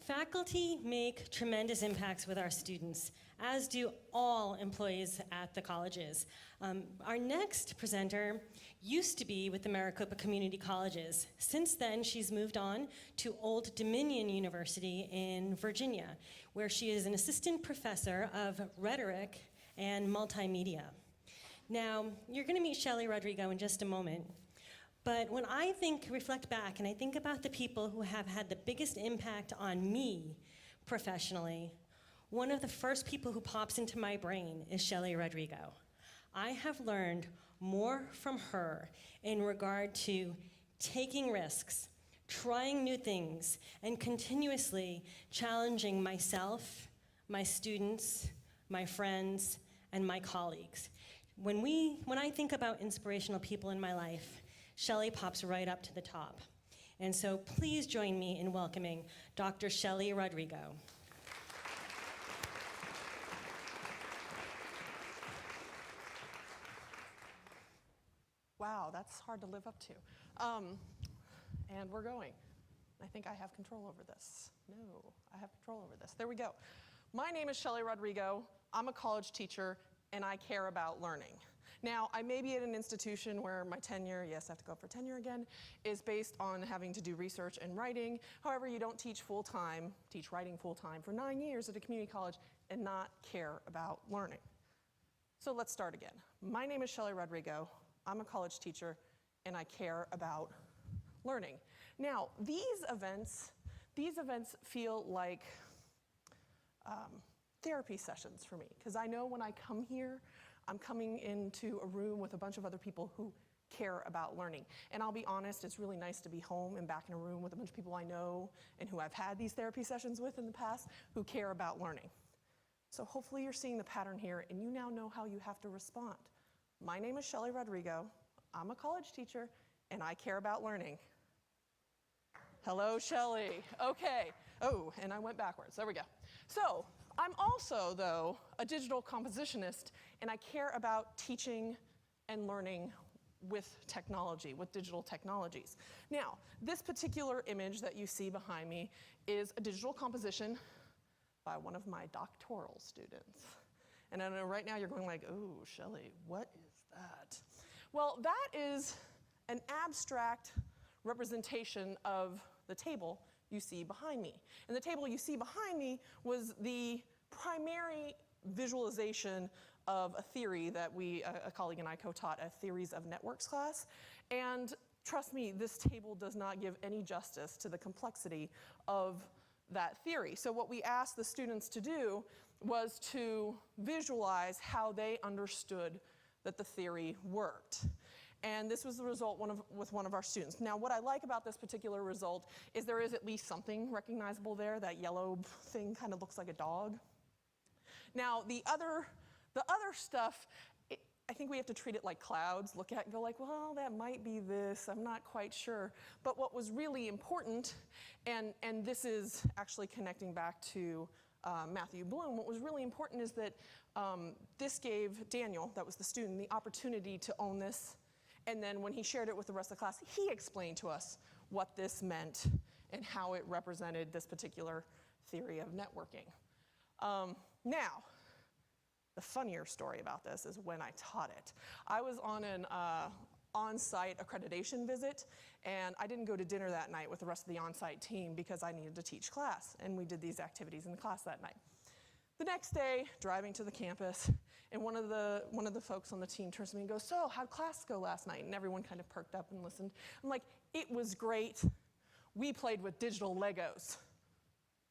Faculty make tremendous impacts with our students, as do all employees at the colleges. Our next presenter used to be with the Maricopa Community Colleges. Since then, she's moved on to Old Dominion University in Virginia, where she is an assistant professor of rhetoric and multimedia. Now, you're going to meet Shelley Rodrigo in just a moment. But when I reflect back, and I think about the people who have had the biggest impact on me professionally, one of the first people who pops into my brain is Shelley Rodrigo. I have learned more from her in regard to taking risks, trying new things, and continuously challenging myself, my students, my friends, and my colleagues. When I think about inspirational people in my life, Shelley pops right up to the top. And so please join me in welcoming Dr. Shelley Rodrigo. Wow, that's hard to live up to. And we're going. I think I have control over this. No, I have control over this. There we go. My name is Shelley Rodrigo. I'm a college teacher, and I care about learning. Now, I may be at an institution where my tenure, yes, I have to go up for tenure again, is based on having to do research and writing. However, you don't teach full-time, teach writing full-time for 9 years at a community college and not care about learning. So let's start again. My name is Shelley Rodrigo. I'm a college teacher, and I care about learning. Now, these events feel like therapy sessions for me, because I know when I come here, I'm coming into a room with a bunch of other people who care about learning. And I'll be honest, it's really nice to be home and back in a room with a bunch of people I know and who I've had these therapy sessions with in the past who care about learning. So hopefully you're seeing the pattern here and you now know how you have to respond. My name is Shelley Rodrigo. I'm a college teacher and I care about learning. Hello, Shelley. Okay. Oh, and I went backwards. There we go. So I'm also, though, a digital compositionist, and I care about teaching and learning with technology, with digital technologies. Now, this particular image that you see behind me is a digital composition by one of my doctoral students. And I know right now you're going like, oh, Shelley, what is that? Well, that is an abstract representation of the table you see behind me. And the table you see behind me was the primary visualization of a theory that a colleague and I co-taught a theories of networks class. And trust me, this table does not give any justice to the complexity of that theory. So what we asked the students to do was to visualize how they understood that the theory worked. And this was the result with one of our students. Now, what I like about this particular result is there is at least something recognizable there. That yellow thing kind of looks like a dog. Now, the other stuff, I think we have to treat it like clouds, look at it and go like, well, that might be this, I'm not quite sure. But what was really important, and this is actually connecting back to Matthew Bloom, what was really important is that this gave Daniel, that was the student, the opportunity to own this. And then when he shared it with the rest of the class, he explained to us what this meant and how it represented this particular theory of networking. Now, the funnier story about this is when I taught it. I was on an on-site accreditation visit, and I didn't go to dinner that night with the rest of the on-site team because I needed to teach class, and we did these activities in the class that night. The next day, driving to the campus, and one of the folks on the team turns to me and goes, so how'd class go last night? And everyone kind of perked up and listened. I'm like, it was great. We played with digital Legos.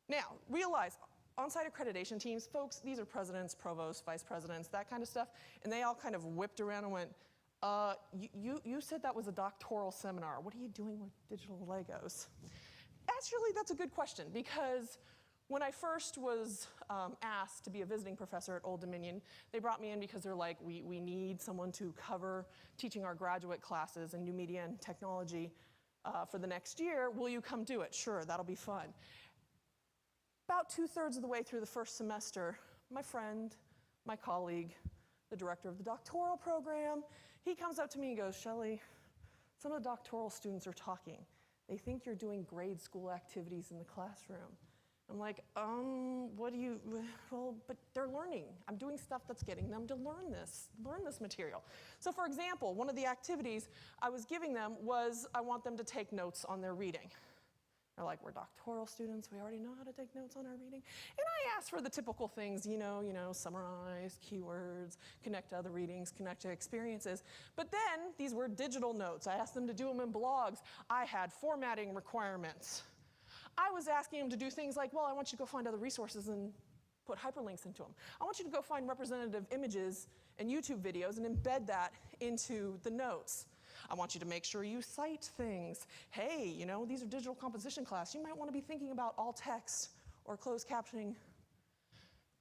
Now, realize, on-site accreditation teams, folks, these are presidents, provosts, vice presidents, that kind of stuff, and they all kind of whipped around and went, you said that was a doctoral seminar. What are you doing with digital Legos? Actually, that's a good question, because when I first was asked to be a visiting professor at Old Dominion, they brought me in because they're like, we need someone to cover teaching our graduate classes in new media and technology for the next year. Will you come do it? Sure, that'll be fun. About 2/3 of the way through the first semester, my friend, my colleague, the director of the doctoral program, he comes up to me and goes, Shelley, some of the doctoral students are talking. They think you're doing grade school activities in the classroom. I'm like, what do you, well, but they're learning. I'm doing stuff that's getting them to learn this material. So for example, one of the activities I was giving them was I want them to take notes on their reading. They're like, we're doctoral students, we already know how to take notes on our reading. And I asked for the typical things, summarize, keywords, connect to other readings, connect to experiences. But then these were digital notes. I asked them to do them in blogs. I had formatting requirements. I was asking them to do things like, well, I want you to go find other resources and put hyperlinks into them. I want you to go find representative images and YouTube videos and embed that into the notes. I want you to make sure you cite things. Hey, these are digital composition class. You might want to be thinking about alt text or closed captioning.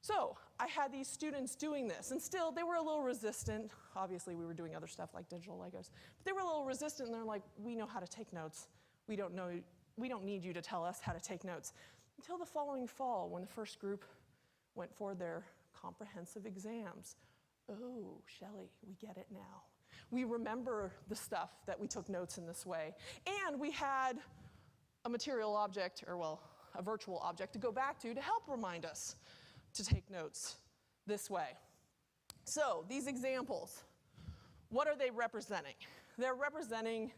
So I had these students doing this, and still they were a little resistant. Obviously, we were doing other stuff like digital Legos. But they were a little resistant, and they're like, we know how to take notes. We don't need you to tell us how to take notes. Until the following fall, when the first group went for their comprehensive exams. Oh, Shelley, we get it now. We remember the stuff that we took notes in this way. And we had a material object, or well, a virtual object to go back to help remind us to take notes this way. So these examples, what are they representing? They're representing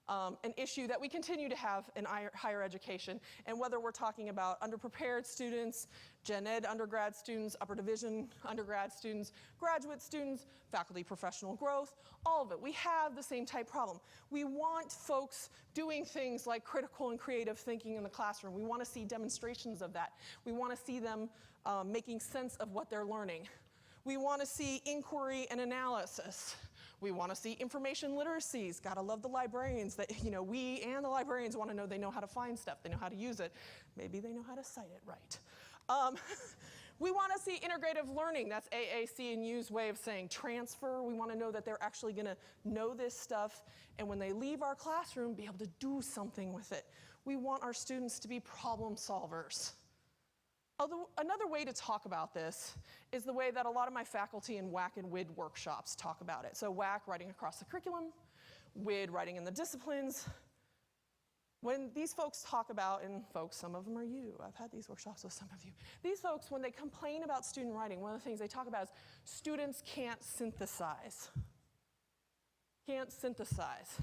an issue that we continue to have in higher education, and whether we're talking about underprepared students, gen ed undergrad students, upper division undergrad students, graduate students, faculty professional growth, all of it. We have the same type problem. We want folks doing things like critical and creative thinking in the classroom. We want to see demonstrations of that. We want to see them making sense of what they're learning. We want to see inquiry and analysis. We want to see information literacies. Gotta love the librarians that, we and the librarians want to know they know how to find stuff, they know how to use it. Maybe they know how to cite it right. We want to see integrative learning. That's AAC and U's way of saying transfer. We want to know that they're actually going to know this stuff, and when they leave our classroom, be able to do something with it. We want our students to be problem solvers. Although another way to talk about this is the way that a lot of my faculty in WAC and WID workshops talk about it. So WAC, writing across the curriculum, WID, writing in the disciplines. When these folks talk about, and folks, some of them are you, I've had these workshops with some of you. These folks, when they complain about student writing, one of the things they talk about is students can't synthesize. Can't synthesize.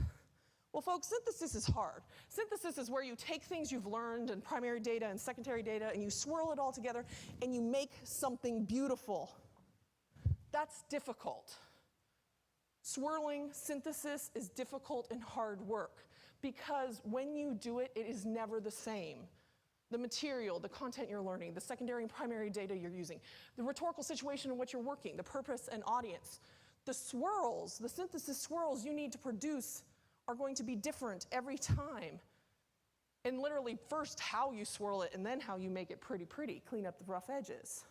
Well, folks, synthesis is hard. Synthesis is where you take things you've learned in primary data and secondary data, and you swirl it all together, and you make something beautiful. That's difficult. Swirling synthesis is difficult and hard work, because when you do it, it is never the same. The material, the content you're learning, the secondary and primary data you're using, the rhetorical situation in which you're working, the purpose and audience. The swirls, the synthesis swirls you need to produce are going to be different every time. And literally first how you swirl it and then how you make it pretty, clean up the rough edges.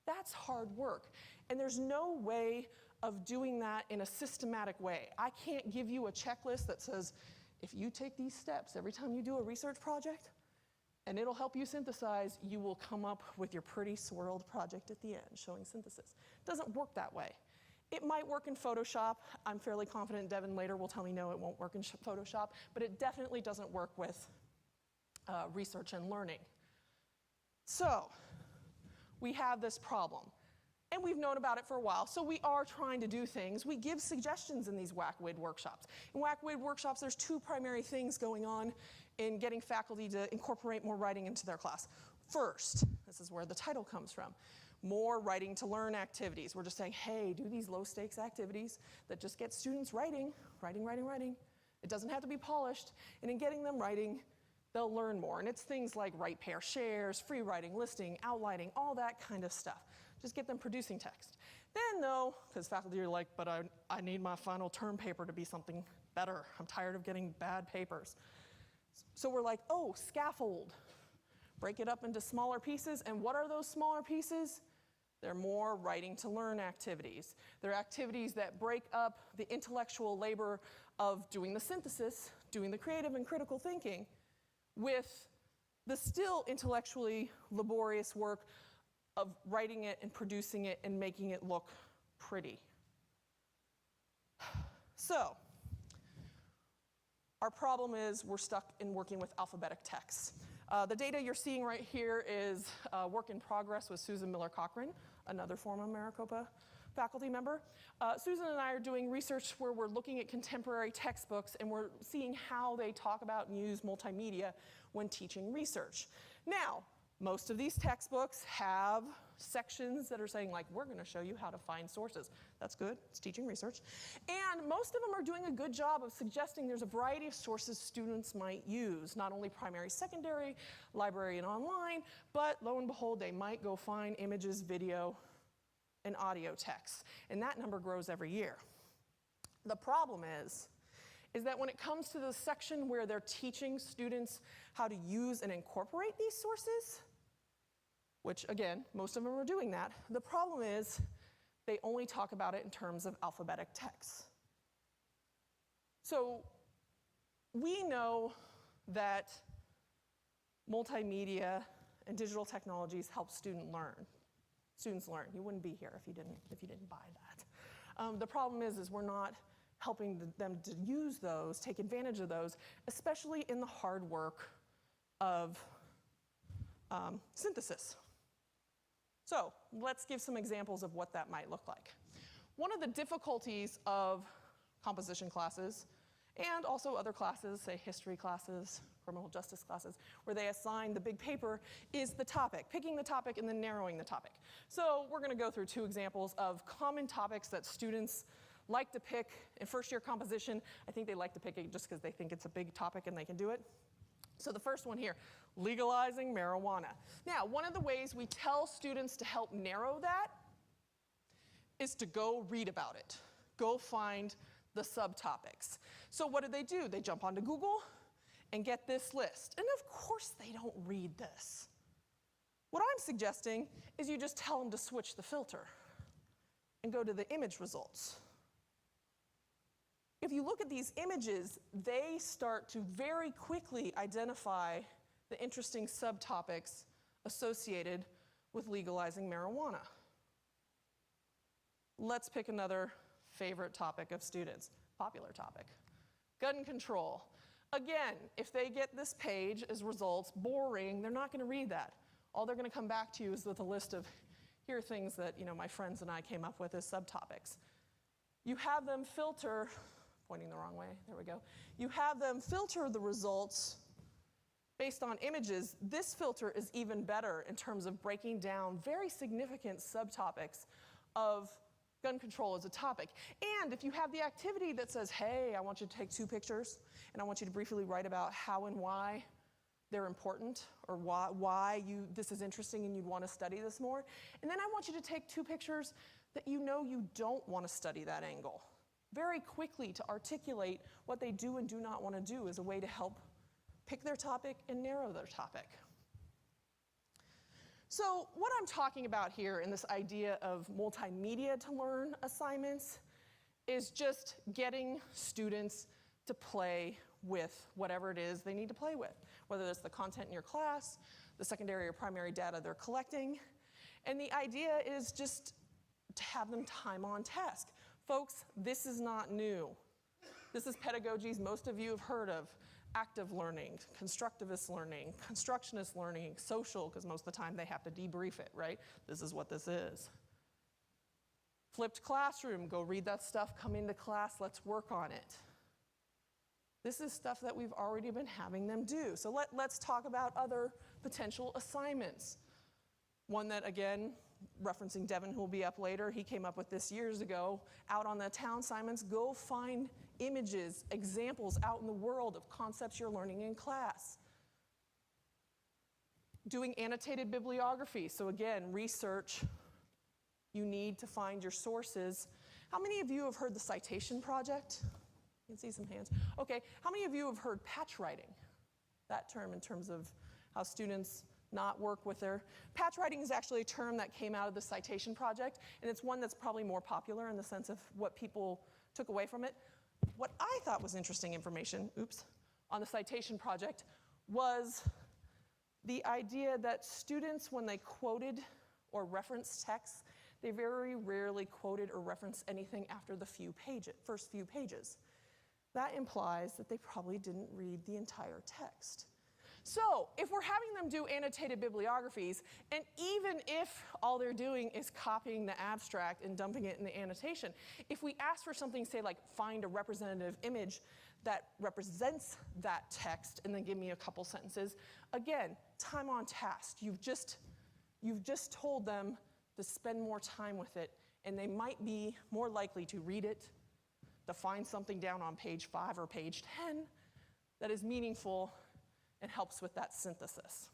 That's hard work. And there's no way of doing that in a systematic way. I can't give you a checklist that says, if you take these steps every time you do a research project, and it'll help you synthesize, you will come up with your pretty swirled project at the end showing synthesis. It doesn't work that way. It might work in Photoshop. I'm fairly confident Devin later will tell me no, it won't work in Photoshop, but it definitely doesn't work with research and learning. So we have this problem, and we've known about it for a while, so we are trying to do things. We give suggestions in these WAC-WID workshops. In WAC-WID workshops, there's two primary things going on in getting faculty to incorporate more writing into their class. First, this is where the title comes from, more writing to learn activities. We're just saying, hey, do these low stakes activities that just get students writing. It doesn't have to be polished, and in getting them writing, they'll learn more. And it's things like write pair shares, free writing, listing, outlining, all that kind of stuff. Just get them producing text. Then though, because faculty are like, but I need my final term paper to be something better. I'm tired of getting bad papers. So we're like, oh, scaffold. Break it up into smaller pieces, and what are those smaller pieces? They're more writing to learn activities. They're activities that break up the intellectual labor of doing the synthesis, doing the creative and critical thinking, with the still intellectually laborious work of writing it and producing it and making it look pretty. So, our problem is we're stuck in working with alphabetic texts. The data you're seeing right here is work in progress with Susan Miller-Cochran, another former Maricopa faculty member. Susan and I are doing research where we're looking at contemporary textbooks and we're seeing how they talk about and use multimedia when teaching research. Now, most of these textbooks have sections that are saying like, we're gonna show you how to find sources. That's good, it's teaching research. And most of them are doing a good job of suggesting there's a variety of sources students might use, not only primary, secondary, library, and online, but lo and behold, they might go find images, video, and audio text. And that number grows every year. The problem is that when it comes to the section where they're teaching students how to use and incorporate these sources, which again, most of them are doing that, the problem is they only talk about it in terms of alphabetic text. So we know that multimedia and digital technologies help students learn. You wouldn't be here if you didn't buy that. The problem is we're not helping them to use those, take advantage of those, especially in the hard work of synthesis. So let's give some examples of what that might look like. One of the difficulties of composition classes, and also other classes, say history classes, criminal justice classes, where they assign the big paper, is the topic, picking the topic and then narrowing the topic. So we're gonna go through two examples of common topics that students like to pick in first-year composition. I think they like to pick it just because they think it's a big topic and they can do it. So the first one here, legalizing marijuana. Now, one of the ways we tell students to help narrow that is to go read about it. Go find the subtopics. So what do? They jump onto Google and get this list. And of course they don't read this. What I'm suggesting is you just tell them to switch the filter and go to the image results. If you look at these images, they start to very quickly identify the interesting subtopics associated with legalizing marijuana. Let's pick another favorite topic of students, popular topic, gun control. Again, if they get this page as results, boring, they're not gonna read that. All they're gonna come back to you is with a list of, here are things that my friends and I came up with as subtopics. You have them filter, pointing the wrong way, there we go. You have them filter the results based on images. This filter is even better in terms of breaking down very significant subtopics of gun control as a topic. And if you have the activity that says, hey, I want you to take 2 pictures, and I want you to briefly write about how and why they're important, or why this is interesting and you'd want to study this more. And then I want you to take 2 pictures that you don't want to study that angle. Very quickly to articulate what they do and do not want to do as a way to help pick their topic and narrow their topic. So what I'm talking about here in this idea of multimedia-to-learn assignments is just getting students to play with whatever it is they need to play with, whether it's the content in your class, the secondary or primary data they're collecting. And the idea is just to have them time on task. Folks, this is not new. This is pedagogies most of you have heard of. Active learning, constructivist learning, constructionist learning, social, because most of the time they have to debrief it, right? This is what this is. Flipped classroom, go read that stuff, come into class, let's work on it. This is stuff that we've already been having them do. So let's talk about other potential assignments. One that, again, referencing Devin, who will be up later, he came up with this years ago. Out on the town assignments, go find images, examples out in the world of concepts you're learning in class. Doing annotated bibliography. So again, research, you need to find your sources. How many of you have heard the citation project? You can see some hands. Okay, how many of you have heard patch writing? That term in terms of how students not work with their... Patch writing is actually a term that came out of the citation project, and it's one that's probably more popular in the sense of what people took away from it. What I thought was interesting information, on the citation project was the idea that students, when they quoted or referenced texts, they very rarely quoted or referenced anything after the first few pages. That implies that they probably didn't read the entire text. So if we're having them do annotated bibliographies, and even if all they're doing is copying the abstract and dumping it in the annotation, if we ask for something, say like find a representative image that represents that text and then give me a couple sentences, again, time on task. You've just told them to spend more time with it, and they might be more likely to read it, to find something down on page 5 or page 10 that is meaningful and helps with that synthesis.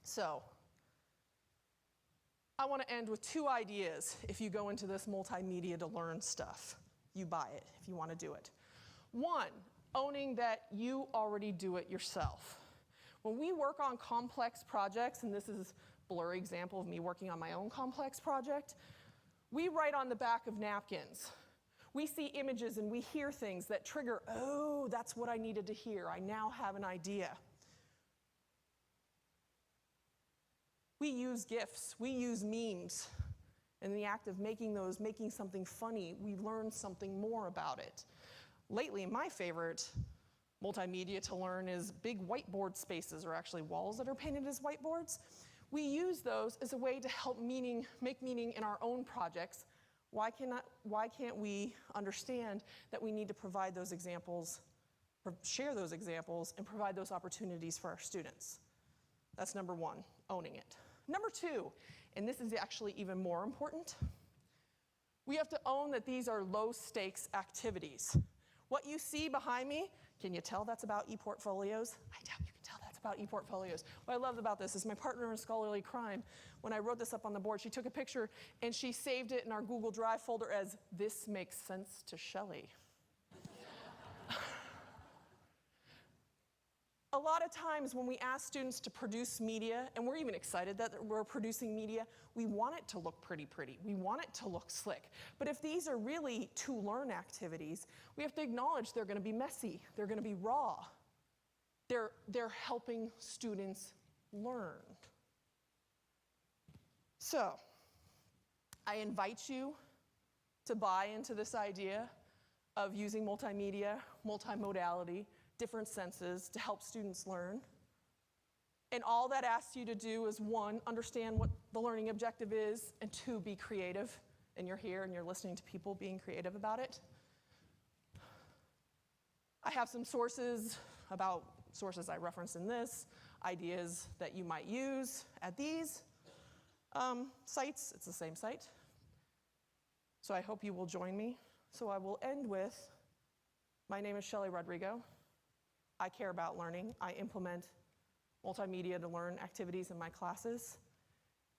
So I want to end with 2 ideas if you go into this multimedia to learn stuff. You buy it if you want to do it. 1, owning that you already do it yourself. When we work on complex projects, and this is a blurry example of me working on my own complex project, we write on the back of napkins. We see images and we hear things that trigger, oh, that's what I needed to hear. I now have an idea. We use GIFs, we use memes. In the act of making something funny, we learn something more about it. Lately, my favorite multimedia to learn is big whiteboard spaces, or actually walls that are painted as whiteboards. We use those as a way to help make meaning in our own projects. Why can't we understand that we need to provide those examples, or share those examples, and provide those opportunities for our students? That's number 1, owning it. Number 2, and this is actually even more important, we have to own that these are low-stakes activities. What you see behind me, can you tell that's about e-portfolios? I doubt you can tell that's about e-portfolios. What I love about this is my partner in scholarly crime, when I wrote this up on the board, she took a picture and she saved it in our Google Drive folder as, "This makes sense to Shelley." A lot of times when we ask students to produce media, and we're even excited that we're producing media, we want it to look pretty. We want it to look slick. But if these are really to-learn activities, we have to acknowledge they're going to be messy. They're going to be raw. They're helping students learn. So I invite you to buy into this idea of using multimedia, multimodality, different senses to help students learn. And all that asks you to do is 1, understand what the learning objective is, and 2, be creative. And you're here and you're listening to people being creative about it. I have some sources I referenced in this, ideas that you might use at these sites. It's the same site. So I hope you will join me. So I will end with, my name is Shelley Rodrigo. I care about learning. I implement multimedia to learn activities in my classes.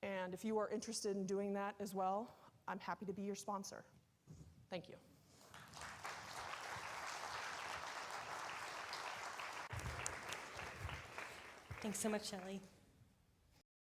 And if you are interested in doing that as well, I'm happy to be your sponsor. Thank you. Thanks so much, Shelley.